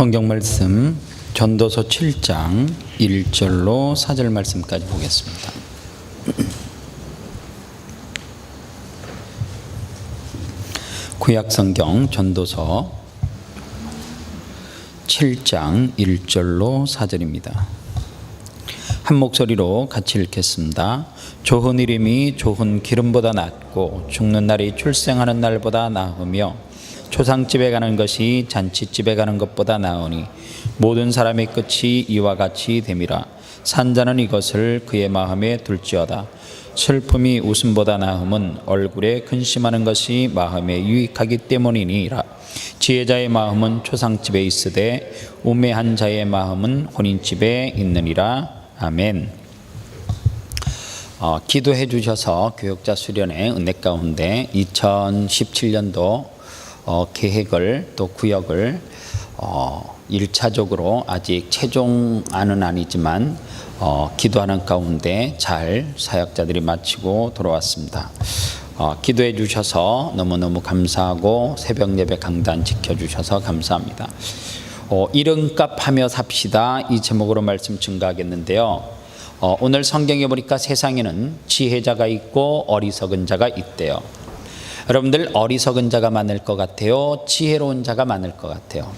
성경 말씀 전도서 7장 1절로 4절 말씀까지 보겠습니다. 구약 성경 전도서 7장 1절로 4절입니다. 한 목소리로 같이 읽겠습니다. 좋은 이름이 좋은 기름보다 낫고 죽는 날이 출생하는 날보다 나으며 초상집에 가는 것이 잔치집에 가는 것보다 나으니 모든 사람의 끝이 이와 같이 됨이라. 산자는 이것을 그의 마음에 둘지어다. 슬픔이 웃음보다 나음은 얼굴에 근심하는 것이 마음에 유익하기 때문이니라. 지혜자의 마음은 초상집에 있으되 우매한 자의 마음은 혼인집에 있느니라. 아멘. 기도해 주셔서 교역자 수련회 은혜 가운데 2017년도 계획을 또 구역을 1차적으로 아직 최종안은 아니지만 기도하는 가운데 잘 사역자들이 마치고 돌아왔습니다. 기도해 주셔서 너무너무 감사하고 새벽 예배 강단 지켜주셔서 감사합니다. 이름값 하며 삽시다, 이 제목으로 말씀 증가하겠는데요. 오늘 성경에 보니까 세상에는 지혜자가 있고 어리석은 자가 있대요. 여러분들, 어리석은 자가 많을 것 같아요? 지혜로운 자가 많을 것 같아요?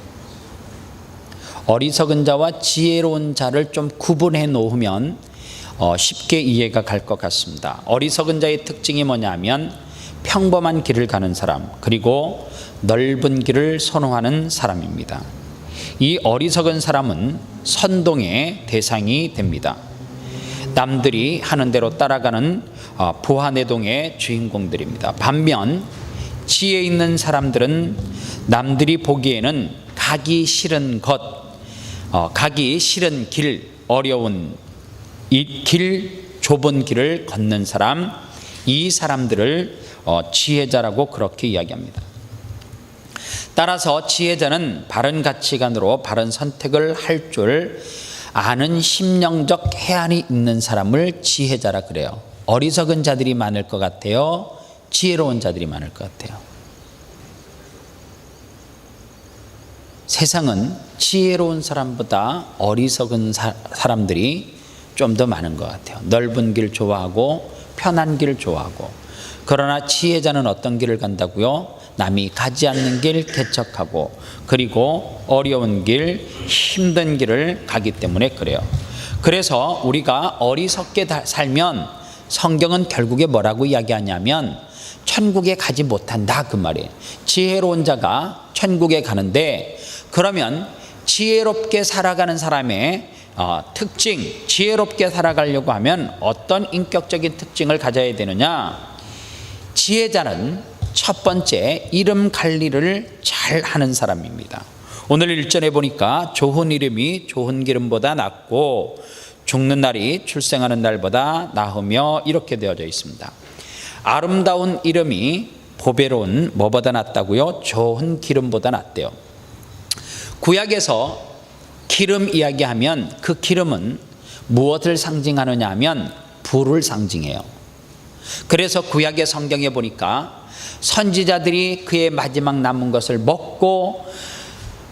어리석은 자와 지혜로운 자를 좀 구분해 놓으면 쉽게 이해가 갈 것 같습니다. 어리석은 자의 특징이 뭐냐면 평범한 길을 가는 사람, 그리고 넓은 길을 선호하는 사람입니다. 이 어리석은 사람은 선동의 대상이 됩니다. 남들이 하는 대로 따라가는 부하내동의 주인공들입니다. 반면 지혜 있는 사람들은 남들이 보기에는 가기 싫은 것, 가기 싫은 길, 어려운 이 길, 좁은 길을 걷는 사람, 이 사람들을 지혜자라고 그렇게 이야기합니다. 따라서 지혜자는 바른 가치관으로 바른 선택을 할 줄 아는 심령적 해안이 있는 사람을 지혜자라 그래요. 어리석은 자들이 많을 것 같아요? 지혜로운 자들이 많을 것 같아요? 세상은 지혜로운 사람보다 어리석은 사람들이 좀 더 많은 것 같아요. 넓은 길 좋아하고 편한 길 좋아하고. 그러나 지혜자는 어떤 길을 간다고요? 남이 가지 않는 길 개척하고, 그리고 어려운 길, 힘든 길을 가기 때문에 그래요. 그래서 우리가 어리석게 살면 성경은 결국에 뭐라고 이야기하냐면 천국에 가지 못한다, 그 말이에요. 지혜로운 자가 천국에 가는데, 그러면 지혜롭게 살아가는 사람의 특징, 지혜롭게 살아가려고 하면 어떤 인격적인 특징을 가져야 되느냐? 지혜자는 첫 번째, 이름 관리를 잘 하는 사람입니다. 오늘 1절에 보니까 좋은 이름이 좋은 기름보다 낫고 죽는 날이 출생하는 날보다 나으며 이렇게 되어져 있습니다. 아름다운 이름이 보배로운 뭐보다 낫다고요? 좋은 기름보다 낫대요. 구약에서 기름 이야기하면 그 기름은 무엇을 상징하느냐 하면 불을 상징해요. 그래서 구약의 성경에 보니까 선지자들이 그의 마지막 남은 것을 먹고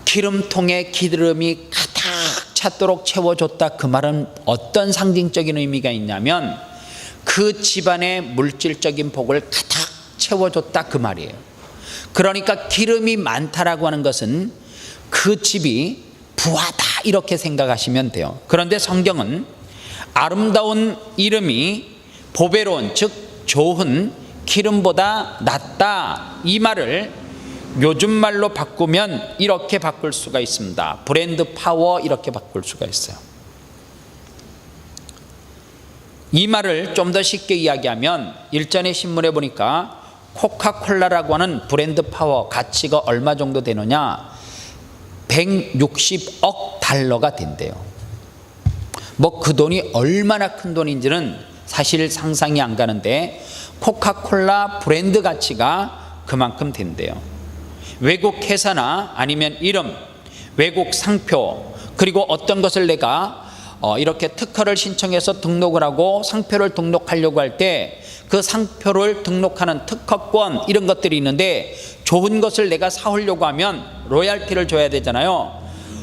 기름통에 기름이 가득 찼도록 채워줬다, 그 말은 어떤 상징적인 의미가 있냐면 그 집안의 물질적인 복을 가득 채워줬다, 그 말이에요. 그러니까 기름이 많다라고 하는 것은 그 집이 부하다, 이렇게 생각하시면 돼요. 그런데 성경은 아름다운 이름이 보배로운, 즉 좋은 기름보다 낫다, 이 말을 요즘 말로 바꾸면 이렇게 바꿀 수가 있습니다. 브랜드 파워, 이렇게 바꿀 수가 있어요. 이 말을 좀 더 쉽게 이야기하면 일전의 신문에 보니까 코카콜라라고 하는 브랜드 파워 가치가 얼마 정도 되느냐? 160억 달러가 된대요. 뭐 그 돈이 얼마나 큰 돈인지는 사실 상상이 안 가는데 코카콜라 브랜드 가치가 그만큼 된대요. 외국 회사나 아니면 이름, 외국 상표, 그리고 어떤 것을 내가 이렇게 특허를 신청해서 등록을 하고 상표를 등록하려고 할 때 그 상표를 등록하는 특허권, 이런 것들이 있는데 좋은 것을 내가 사오려고 하면 로얄티를 줘야 되잖아요.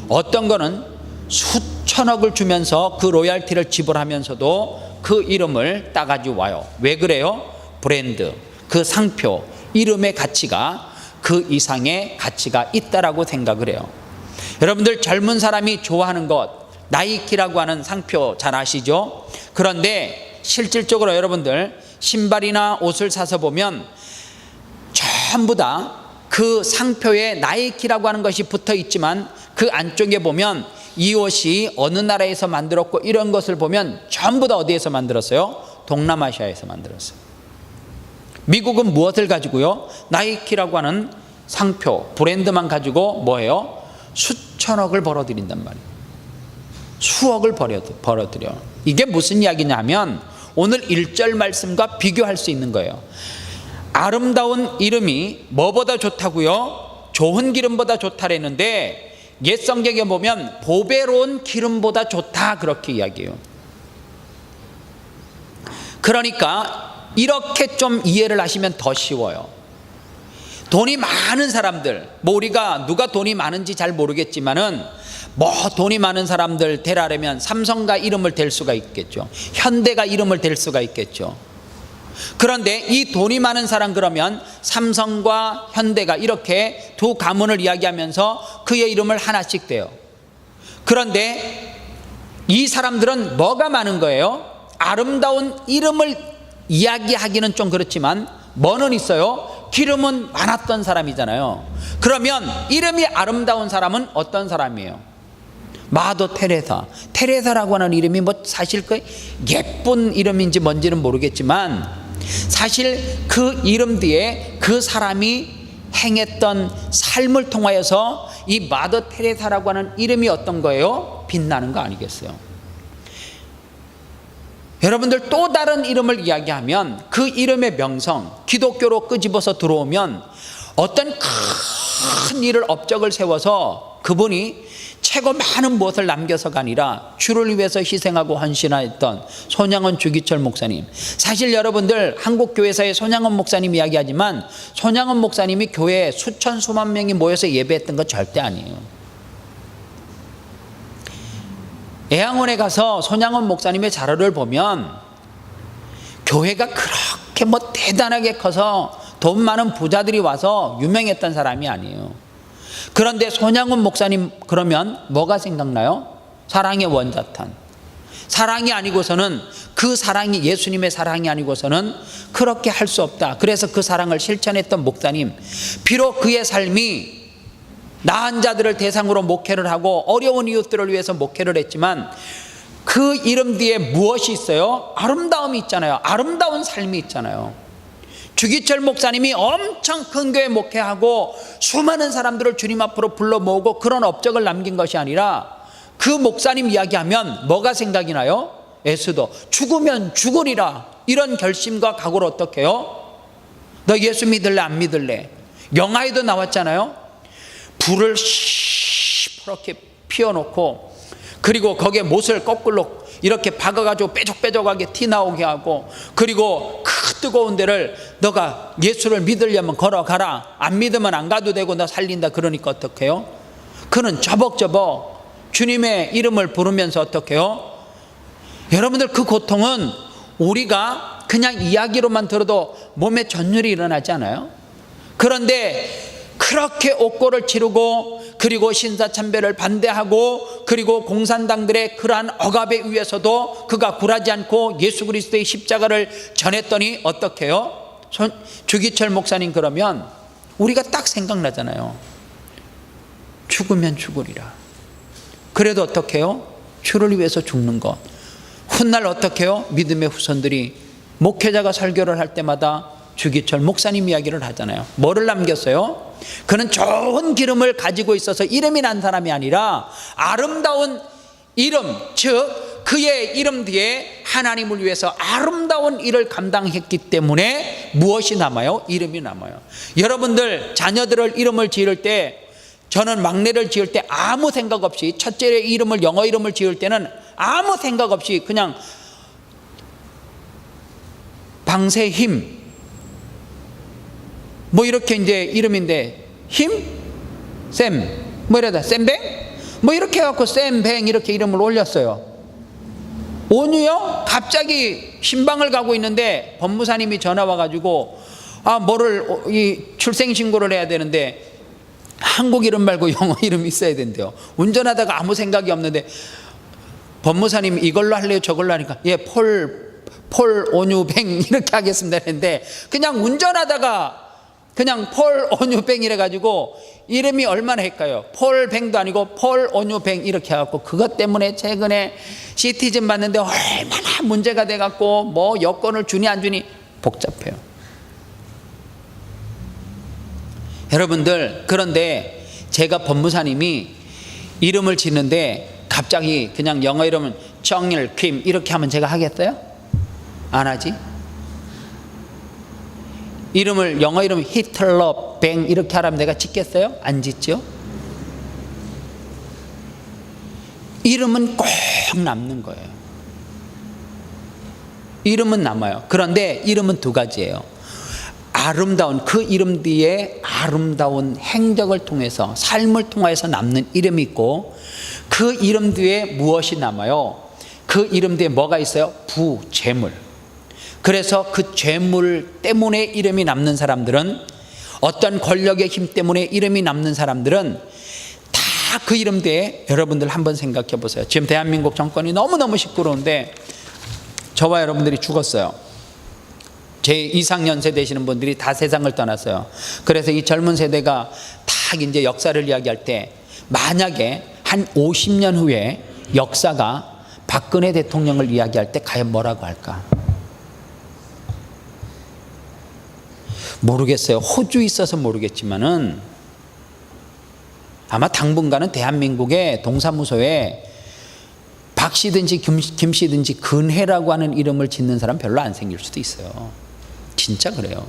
어떤 거는 수천억을 주면서 그 로얄티를 지불하면서도 그 이름을 따가지고 와요. 왜 그래요? 브랜드, 그 상표, 이름의 가치가 그 이상의 가치가 있다라고 생각을 해요. 여러분들 젊은 사람이 좋아하는 것, 나이키라고 하는 상표 잘 아시죠? 그런데 실질적으로 여러분들 신발이나 옷을 사서 보면 전부 다 그 상표에 나이키라고 하는 것이 붙어 있지만 그 안쪽에 보면 이 옷이 어느 나라에서 만들었고 이런 것을 보면 전부 다 어디에서 만들었어요? 동남아시아에서 만들었어요. 미국은 무엇을 가지고요? 나이키라고 하는 상표, 브랜드만 가지고 뭐예요? 수천억을 벌어들인단 말이에요. 수억을 벌어들여. 이게 무슨 이야기냐면 오늘 1절 말씀과 비교할 수 있는 거예요. 아름다운 이름이 뭐보다 좋다고요? 좋은 기름보다 좋다랬는데 옛 성경에 보면 보배로운 기름보다 좋다 그렇게 이야기해요. 그러니까 이렇게 좀 이해를 하시면 더 쉬워요. 돈이 많은 사람들, 뭐 우리가 누가 돈이 많은지 잘 모르겠지만은 뭐 돈이 많은 사람들 대라려면 삼성가 이름을 댈 수가 있겠죠. 현대가 이름을 댈 수가 있겠죠. 그런데 이 돈이 많은 사람 그러면 삼성과 현대가 이렇게 두 가문을 이야기하면서 그의 이름을 하나씩 대요. 그런데 이 사람들은 뭐가 많은 거예요? 아름다운 이름을 이야기하기는 좀 그렇지만 뭐는 있어요? 기름은 많았던 사람이잖아요. 그러면 이름이 아름다운 사람은 어떤 사람이에요? 마더 테레사. 테레사라고 하는 이름이 뭐 사실 그 예쁜 이름인지 뭔지는 모르겠지만 사실 그 이름 뒤에 그 사람이 행했던 삶을 통하여서 이 마더 테레사라고 하는 이름이 어떤 거예요? 빛나는 거 아니겠어요? 여러분들 또 다른 이름을 이야기하면 그 이름의 명성, 기독교로 끄집어서 들어오면 어떤 큰 일을 업적을 세워서 그분이 최고 많은 무엇을 남겨서가 아니라 주를 위해서 희생하고 헌신하였던 손양원 주기철 목사님. 사실 여러분들 한국교회사의 손양원 목사님 이야기하지만 손양원 목사님이 교회에 수천 수만 명이 모여서 예배했던 거 절대 아니에요. 애양원에 가서 손양원 목사님의 자료를 보면 교회가 그렇게 뭐 대단하게 커서 돈 많은 부자들이 와서 유명했던 사람이 아니에요. 그런데 손양원 목사님 그러면 뭐가 생각나요? 사랑의 원자탄. 사랑이 아니고서는 그 사랑이 예수님의 사랑이 아니고서는 그렇게 할 수 없다. 그래서 그 사랑을 실천했던 목사님. 비록 그의 삶이 나은 자들을 대상으로 목회를 하고 어려운 이웃들을 위해서 목회를 했지만 그 이름 뒤에 무엇이 있어요? 아름다움이 있잖아요. 아름다운 삶이 있잖아요. 주기철 목사님이 엄청 큰 교회 목회하고 수많은 사람들을 주님 앞으로 불러 모으고 그런 업적을 남긴 것이 아니라 그 목사님 이야기하면 뭐가 생각이 나요? 에스더, 죽으면 죽으리라. 이런 결심과 각오를 어떻게 해요? 너 예수 믿을래 안 믿을래? 영화에도 나왔잖아요. 불을 시퍼렇게 피워놓고 그리고 거기에 못을 거꾸로 이렇게 박아가지고 뾰족뾰족하게 티 나오게 하고 그리고 그 뜨거운 데를 너가 예수를 믿으려면 걸어가라. 안 믿으면 안 가도 되고 너 살린다. 그러니까 어떻게 해요? 그는 저벅저벅 주님의 이름을 부르면서 어떻게 해요? 여러분들 그 고통은 우리가 그냥 이야기로만 들어도 몸에 전율이 일어나지 않아요? 그런데 그렇게 옥고를 치르고 그리고 신사참배를 반대하고 그리고 공산당들의 그러한 억압에 의해서도 그가 굴하지 않고 예수 그리스도의 십자가를 전했더니 어떻게 해요? 주기철 목사님 그러면 우리가 딱 생각나잖아요. 죽으면 죽으리라. 그래도 어떻게 해요? 주를 위해서 죽는 것. 훗날 어떻게 해요? 믿음의 후손들이 목회자가 설교를 할 때마다 주기철 목사님 이야기를 하잖아요. 뭐를 남겼어요? 그는 좋은 기름을 가지고 있어서 이름이 난 사람이 아니라 아름다운 이름, 즉 그의 이름 뒤에 하나님을 위해서 아름다운 일을 감당했기 때문에 무엇이 남아요? 이름이 남아요. 여러분들 자녀들을 이름을 지을 때 저는 막내를 지을 때 아무 생각 없이 첫째 이름을 영어 이름을 지을 때는 아무 생각 없이 그냥 방세힘 뭐 이렇게 이제 이름인데 힘? 쌤? 뭐 이러다 쌤뱅? 뭐 이렇게 해갖고 쌤뱅 이렇게 이름을 올렸어요. 온유요? 갑자기 신방을 가고 있는데 법무사님이 전화 와가지고 이 출생신고를 해야 되는데 한국 이름 말고 영어 이름이 있어야 된대요. 운전하다가 아무 생각이 없는데 법무사님 이걸로 할래요 저걸로 하니까 예 폴 온유뱅 이렇게 하겠습니다 했는데 그냥 운전하다가 그냥 폴 온유뱅 이래가지고 이름이 얼마나 헷갈려요. 폴뱅도 아니고 폴 온유뱅 이렇게 해갖고 그것 때문에 최근에 시티즌 받는데 얼마나 문제가 돼갖고 뭐 여권을 주니 안 주니 복잡해요. 여러분들, 그런데 제가 법무사님이 이름을 짓는데 갑자기 그냥 영어 이름은 정일 킴 이렇게 하면 제가 하겠어요? 안 하지? 이름을 영어 이름 히틀러 뱅 이렇게 하라면 내가 짓겠어요? 안 짓죠? 이름은 꼭 남는 거예요. 이름은 남아요. 그런데 이름은 두 가지예요. 아름다운 그 이름 뒤에 아름다운 행적을 통해서 삶을 통해서 남는 이름이 있고 그 이름 뒤에 무엇이 남아요? 그 이름 뒤에 뭐가 있어요? 재물. 그래서 그 재물 때문에 이름이 남는 사람들은, 어떤 권력의 힘 때문에 이름이 남는 사람들은 다 그 이름 뒤에, 여러분들 한번 생각해 보세요. 지금 대한민국 정권이 너무너무 시끄러운데 저와 여러분들이 죽었어요. 제 이상연세 되시는 분들이 다 세상을 떠났어요. 그래서 이 젊은 세대가 다 이제 역사를 이야기할 때 만약에 한 50년 후에 역사가 박근혜 대통령을 이야기할 때 과연 뭐라고 할까? 모르겠어요. 호주 있어서 모르겠지만은 아마 당분간은 대한민국의 동사무소에 박씨든지 김씨든지 근혜라고 하는 이름을 짓는 사람 별로 안 생길 수도 있어요. 진짜 그래요.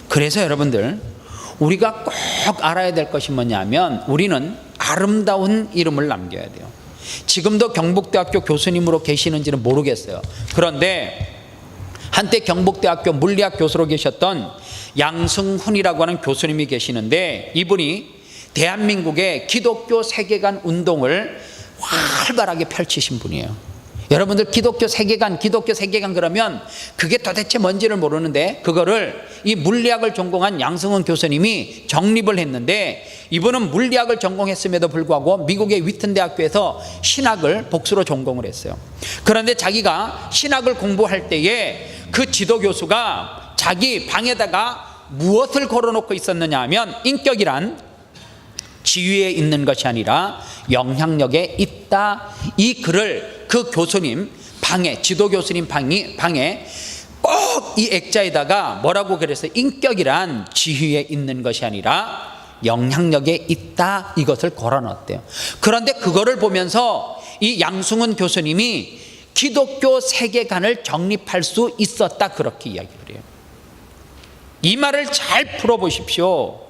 그래서 여러분들, 우리가 꼭 알아야 될 것이 뭐냐면 우리는 아름다운 이름을 남겨야 돼요. 지금도 경북대학교 교수님으로 계시는지는 모르겠어요. 그런데 한때 경북대학교 물리학 교수로 계셨던 양승훈이라고 하는 교수님이 계시는데, 이분이 대한민국의 기독교 세계관 운동을 활발하게 펼치신 분이에요. 여러분들 기독교 세계관 그러면 그게 도대체 뭔지를 모르는데, 그거를 이 물리학을 전공한 양승훈 교수님이 정립을 했는데, 이분은 물리학을 전공했음에도 불구하고 미국의 위튼 대학교에서 신학을 복수로 전공을 했어요. 그런데 자기가 신학을 공부할 때에 그 지도 교수가 자기 방에다가 무엇을 걸어놓고 있었느냐 하면, 인격이란 지위에 있는 것이 아니라 영향력에 있다. 이 글을 그 교수님 방에, 지도 교수님 방에 꼭 이 액자에다가 뭐라고 그랬어요? 인격이란 지위에 있는 것이 아니라 영향력에 있다. 이것을 걸어놨대요. 그런데 그거를 보면서 이 양승훈 교수님이 기독교 세계관을 정립할 수 있었다, 그렇게 이야기를 해요. 이 말을 잘 풀어보십시오.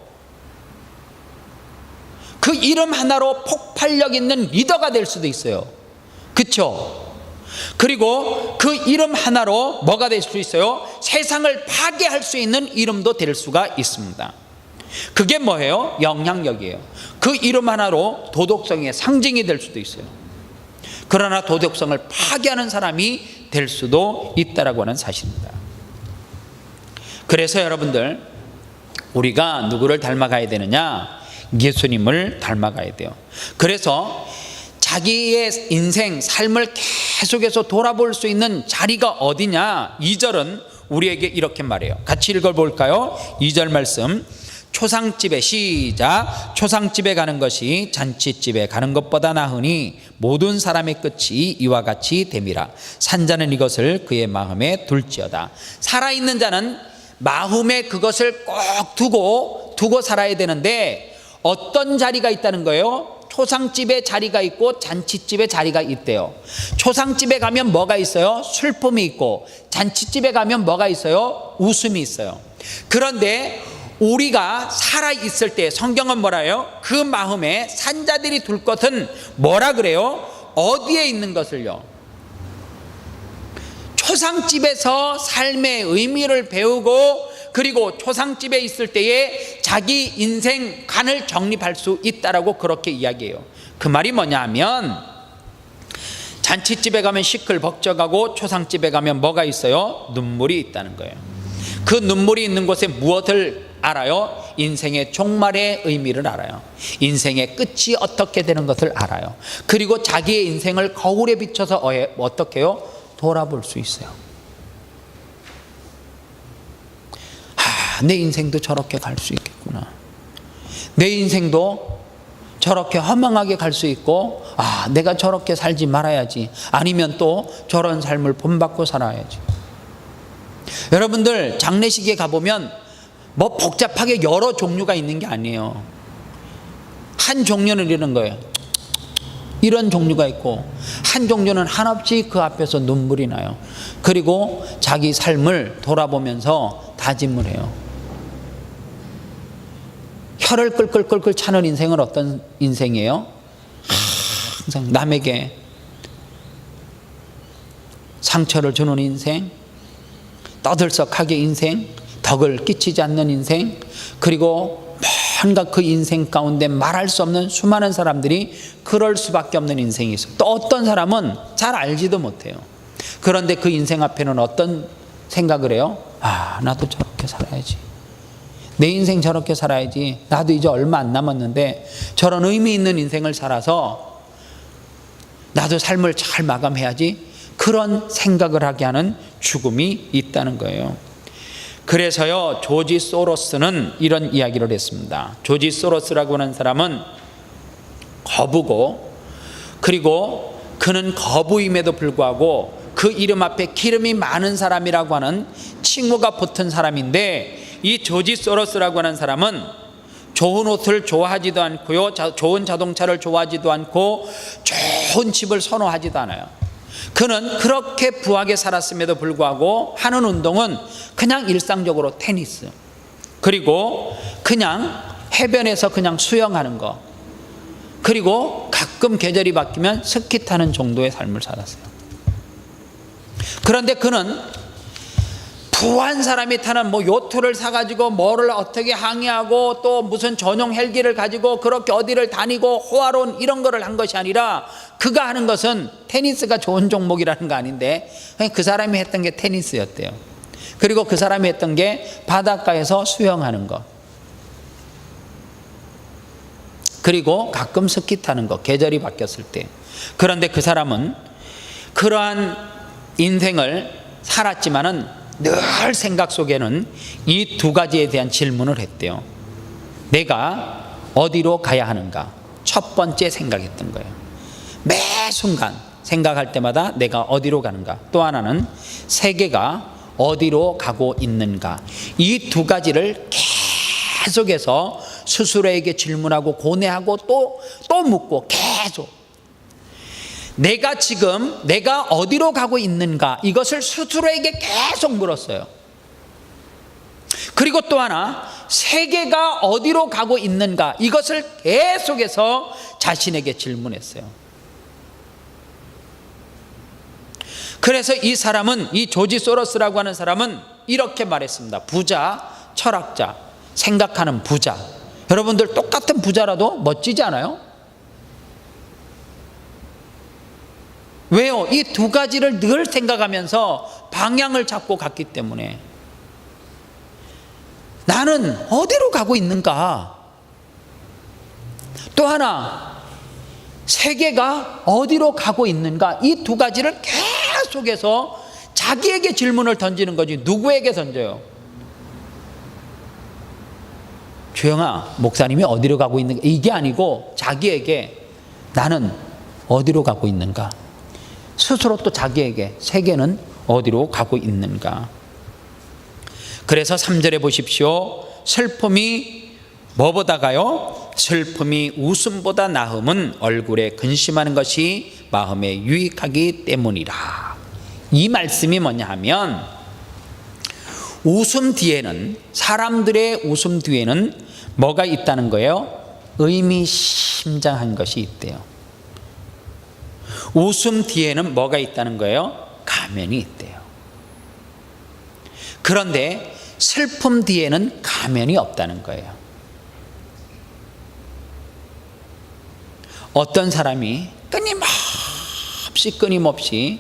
그 이름 하나로 폭발력 있는 리더가 될 수도 있어요. 그렇죠? 그리고 그 이름 하나로 뭐가 될 수 있어요? 세상을 파괴할 수 있는 이름도 될 수가 있습니다. 그게 뭐예요? 영향력이에요. 그 이름 하나로 도덕성의 상징이 될 수도 있어요. 그러나 도덕성을 파괴하는 사람이 될 수도 있다라고 하는 사실입니다. 그래서 여러분들, 우리가 누구를 닮아가야 되느냐? 예수님을 닮아가야 돼요. 그래서 자기의 인생, 삶을 계속해서 돌아볼 수 있는 자리가 어디냐? 2절은 우리에게 이렇게 말해요. 같이 읽어볼까요? 2절 말씀. 초상집에, 시작. 초상집에 가는 것이 잔치집에 가는 것보다 나으니 모든 사람의 끝이 이와 같이 됨이라. 산자는 이것을 그의 마음에 둘지어다. 살아있는 자는 마음에 그것을 꼭 두고 살아야 되는데, 어떤 자리가 있다는 거예요? 초상집에 자리가 있고 잔치집에 자리가 있대요. 초상집에 가면 뭐가 있어요? 슬픔이 있고, 잔치집에 가면 뭐가 있어요? 웃음이 있어요. 그런데 우리가 살아있을 때 성경은 뭐라 해요? 그 마음에 산자들이 둘 것은 뭐라 그래요? 어디에 있는 것을요? 초상집에서 삶의 의미를 배우고 그리고 초상집에 있을 때에 자기 인생 관을 정립할 수 있다라고 그렇게 이야기해요. 그 말이 뭐냐 하면, 잔치집에 가면 시끌벅적하고 초상집에 가면 뭐가 있어요? 눈물이 있다는 거예요. 그 눈물이 있는 곳에 무엇을 알아요? 인생의 종말의 의미를 알아요. 인생의 끝이 어떻게 되는 것을 알아요. 그리고 자기의 인생을 거울에 비춰서 어떻게 해요? 돌아볼 수 있어요. 내 인생도 저렇게 갈 수 있겠구나. 내 인생도 저렇게 허망하게 갈 수 있고, 내가 저렇게 살지 말아야지. 아니면 또 저런 삶을 본받고 살아야지. 여러분들 장례식에 가보면 뭐 복잡하게 여러 종류가 있는 게 아니에요. 한 종류는 이런 거예요. 이런 종류가 있고, 한 종류는 한없이 그 앞에서 눈물이 나요. 그리고 자기 삶을 돌아보면서 다짐을 해요. 혀를 끌끌끌끌 차는 인생은 어떤 인생이에요? 항상 남에게 상처를 주는 인생, 떠들썩하게 인생, 덕을 끼치지 않는 인생, 그리고 뭔가 그 인생 가운데 말할 수 없는 수많은 사람들이 그럴 수밖에 없는 인생이 있어요. 또 어떤 사람은 잘 알지도 못해요. 그런데 그 인생 앞에는 어떤 생각을 해요? 나도 저렇게 살아야지. 내 인생 저렇게 살아야지. 나도 이제 얼마 안 남았는데 저런 의미 있는 인생을 살아서 나도 삶을 잘 마감해야지. 그런 생각을 하게 하는 죽음이 있다는 거예요. 그래서요, 조지 소로스는 이런 이야기를 했습니다. 조지 소로스라고 하는 사람은 거부고, 그리고 그는 거부임에도 불구하고 그 이름 앞에 기름이 많은 사람이라고 하는 칭호가 붙은 사람인데, 이 조지 소로스라고 하는 사람은 좋은 옷을 좋아하지도 않고요, 좋은 자동차를 좋아하지도 않고, 좋은 집을 선호하지도 않아요. 그는 그렇게 부하게 살았음에도 불구하고 하는 운동은 그냥 일상적으로 테니스, 그리고 그냥 해변에서 그냥 수영하는 거, 그리고 가끔 계절이 바뀌면 스키 타는 정도의 삶을 살았어요. 그런데 그는 부한 사람이 타는 요트를 사가지고 뭐를 어떻게 항해하고 또 무슨 전용 헬기를 가지고 그렇게 어디를 다니고 호화로운 이런 거를 한 것이 아니라, 그가 하는 것은 테니스가 좋은 종목이라는 거 아닌데 그 사람이 했던 게 테니스였대요. 그리고 그 사람이 했던 게 바닷가에서 수영하는 거, 그리고 가끔 스키 타는 거, 계절이 바뀌었을 때. 그런데 그 사람은 그러한 인생을 살았지만은 늘 생각 속에는 이 두 가지에 대한 질문을 했대요. 내가 어디로 가야 하는가? 첫 번째 생각했던 거예요. 매 순간 생각할 때마다 내가 어디로 가는가? 또 하나는 세계가 어디로 가고 있는가? 이 두 가지를 계속해서 스스로에게 질문하고 고뇌하고 또 묻고 계속 내가 어디로 가고 있는가, 이것을 스스로에게 계속 물었어요. 그리고 또 하나, 세계가 어디로 가고 있는가, 이것을 계속해서 자신에게 질문했어요. 그래서 이 사람은, 이 조지 소로스라고 하는 사람은 이렇게 말했습니다. 부자, 철학자, 생각하는 부자. 여러분들 똑같은 부자라도 멋지지 않아요? 왜요? 이 두 가지를 늘 생각하면서 방향을 잡고 갔기 때문에. 나는 어디로 가고 있는가? 또 하나, 세계가 어디로 가고 있는가? 이 두 가지를 계속해서 자기에게 질문을 던지는 거지. 누구에게 던져요? 주영아, 목사님이 어디로 가고 있는가? 이게 아니고 자기에게 나는 어디로 가고 있는가? 스스로 또 자기에게 세계는 어디로 가고 있는가? 그래서 3절에 보십시오. 슬픔이 뭐보다가요? 슬픔이 웃음보다 나음은 얼굴에 근심하는 것이 마음에 유익하기 때문이라. 이 말씀이 뭐냐 하면, 웃음 뒤에는, 사람들의 웃음 뒤에는 뭐가 있다는 거예요? 의미심장한 것이 있대요. 웃음 뒤에는 뭐가 있다는 거예요? 가면이 있대요. 그런데 슬픔 뒤에는 가면이 없다는 거예요. 어떤 사람이 끊임없이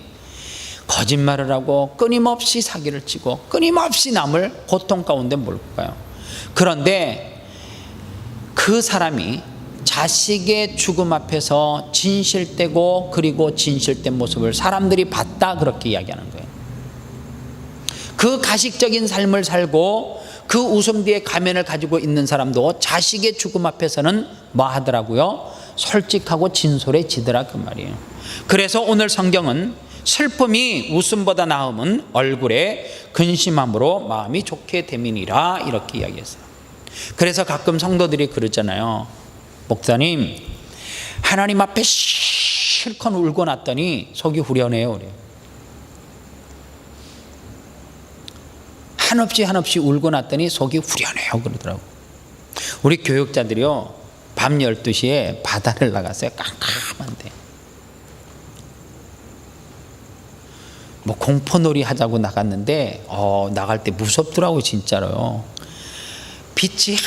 거짓말을 하고 끊임없이 사기를 치고 끊임없이 남을 고통 가운데 몰고 가요. 그런데 그 사람이 자식의 죽음 앞에서 진실되고 그리고 진실된 모습을 사람들이 봤다, 그렇게 이야기하는 거예요. 그 가식적인 삶을 살고 그 웃음 뒤에 가면을 가지고 있는 사람도 자식의 죽음 앞에서는 뭐 하더라고요? 솔직하고 진솔해지더라, 그 말이에요. 그래서 오늘 성경은 슬픔이 웃음보다 나음은 얼굴에 근심함으로 마음이 좋게 됨이니라, 이렇게 이야기했어요. 그래서 가끔 성도들이 그러잖아요. 목사님, 하나님 앞에 실컷 울고 났더니 속이 후련해요, 그래요. 한없이 울고 났더니 속이 후련해요, 그러더라고. 우리 교육자들이요, 밤 12시에 바다를 나갔어요. 깜깜한데 뭐 공포놀이 하자고 나갔는데 나갈 때 무섭더라고, 진짜로요. 빛이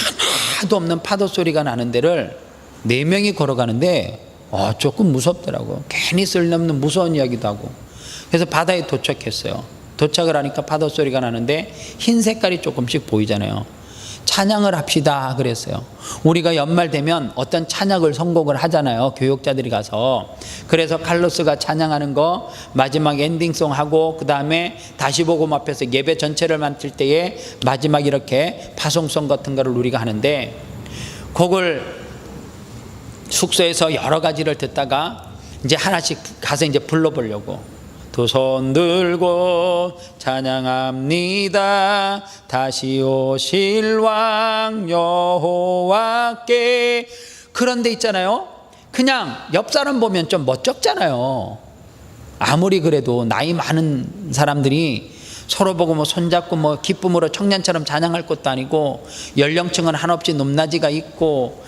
하나도 없는 파도 소리가 나는 데를 4명이 걸어가는데 조금 무섭더라고요. 괜히 쓸데없는 무서운 이야기도 하고. 그래서 바다에 도착했어요. 도착을 하니까 파도 소리가 나는데 흰 색깔이 조금씩 보이잖아요. 찬양을 합시다 그랬어요. 우리가 연말 되면 어떤 찬양을 선곡을 하잖아요, 교육자들이 가서. 그래서 칼로스가 찬양하는 거 마지막 엔딩송 하고, 그 다음에 다시 복음 앞에서 예배 전체를 맡을 때에 마지막 이렇게 파송송 같은 거를 우리가 하는데, 곡을 숙소에서 여러 가지를 듣다가 이제 하나씩 가서 이제 불러보려고, 두 손 들고 찬양합니다. 다시 오실 왕 여호와께. 그런데 있잖아요, 그냥 옆 사람 보면 좀 멋쩍잖아요. 아무리 그래도 나이 많은 사람들이 서로 보고 뭐 손잡고 뭐 기쁨으로 청년처럼 찬양할 것도 아니고, 연령층은 한없이 높낮이가 있고,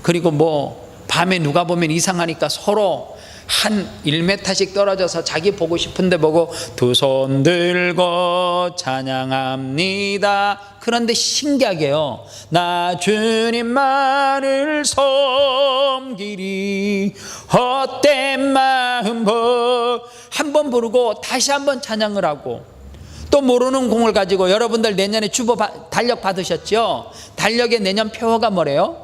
그리고 뭐 밤에 누가 보면 이상하니까 서로 한 1m씩 떨어져서 자기 보고 싶은데 보고 두 손 들고 찬양합니다. 그런데 신기하게요, 나 주님만을 섬기리 헛된 마음 한 번 부르고 다시 한번 찬양을 하고, 또 모르는 공을 가지고, 여러분들 내년에 주보 달력 받으셨죠? 달력의 내년 표어가 뭐래요?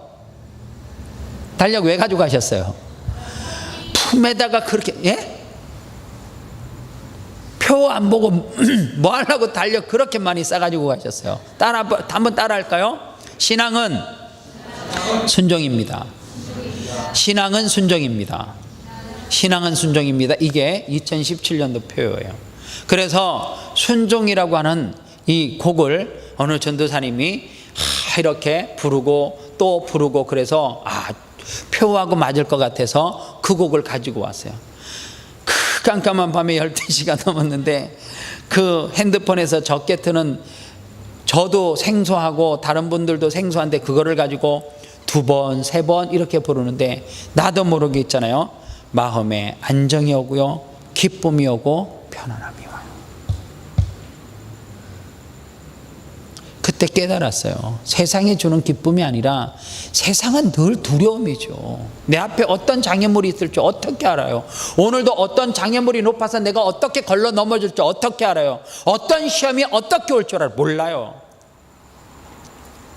달력 왜 가지고 가셨어요? 품에다가 그렇게, 예? 표 안 보고 뭐 하려고 달력 그렇게 많이 싸가지고 가셨어요? 한번 따라 할까요? 신앙은 순종입니다. 신앙은 순종입니다. 신앙은 순종입니다. 이게 2017년도 표예요. 그래서 순종이라고 하는 이 곡을 어느 전도사님이 이렇게 부르고 또 부르고, 그래서 표하고 맞을 것 같아서 그 곡을 가지고 왔어요. 그 깜깜한 밤에 12시가 넘었는데 그 핸드폰에서 적게 트는, 저도 생소하고 다른 분들도 생소한데 그거를 가지고 2번, 3번 이렇게 부르는데 나도 모르게 있잖아요, 마음에 안정이 오고요, 기쁨이 오고 편안함이 와요. 그때 깨달았어요. 세상이 주는 기쁨이 아니라 세상은 늘 두려움이죠. 내 앞에 어떤 장애물이 있을지 어떻게 알아요? 오늘도 어떤 장애물이 높아서 내가 어떻게 걸러 넘어질지 어떻게 알아요? 어떤 시험이 어떻게 올 줄 알아요? 몰라요.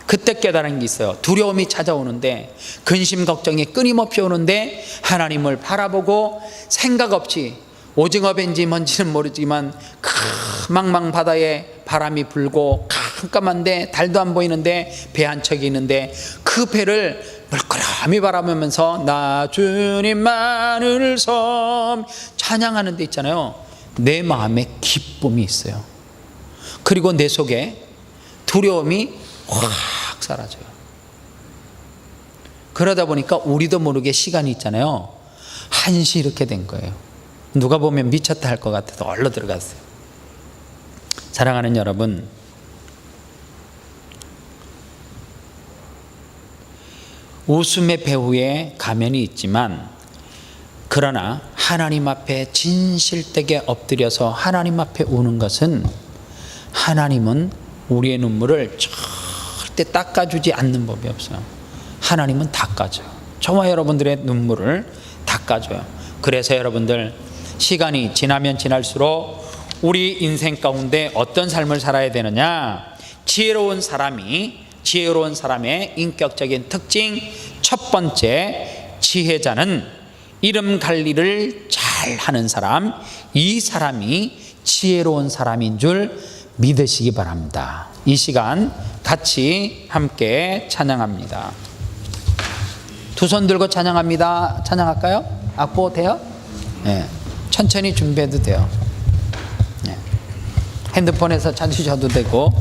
그때 깨달은 게 있어요. 두려움이 찾아오는데, 근심 걱정이 끊임없이 오는데 하나님을 바라보고 생각 없이, 오징어 벤지 뭔지는 모르지만 망망 바다에 바람이 불고 깜깜한데 달도 안 보이는데 배 한 척이 있는데, 그 배를 물끄러미 바라보면서 나 주님만을 찬양하는 데 있잖아요, 내 마음에 기쁨이 있어요. 그리고 내 속에 두려움이 확 사라져요. 그러다 보니까 우리도 모르게 시간이 있잖아요, 1시 이렇게 된 거예요. 누가 보면 미쳤다 할 것 같아서 얼른 들어갔어요. 사랑하는 여러분, 웃음의 배후에 가면이 있지만, 그러나 하나님 앞에 진실되게 엎드려서 하나님 앞에 우는 것은, 하나님은 우리의 눈물을 절대 닦아주지 않는 법이 없어요. 하나님은 닦아줘요. 저와 여러분들의 눈물을 닦아줘요. 그래서 여러분들 시간이 지나면 지날수록 우리 인생 가운데 어떤 삶을 살아야 되느냐? 지혜로운 사람의 인격적인 특징 첫 번째, 지혜자는 이름 관리를 잘 하는 사람, 이 사람이 지혜로운 사람인 줄 믿으시기 바랍니다. 이 시간 같이 함께 찬양합니다. 두 손 들고 찬양합니다. 찬양할까요? 악보 돼요? 네. 천천히 준비해도 돼요. 네. 핸드폰에서 찾으셔도 되고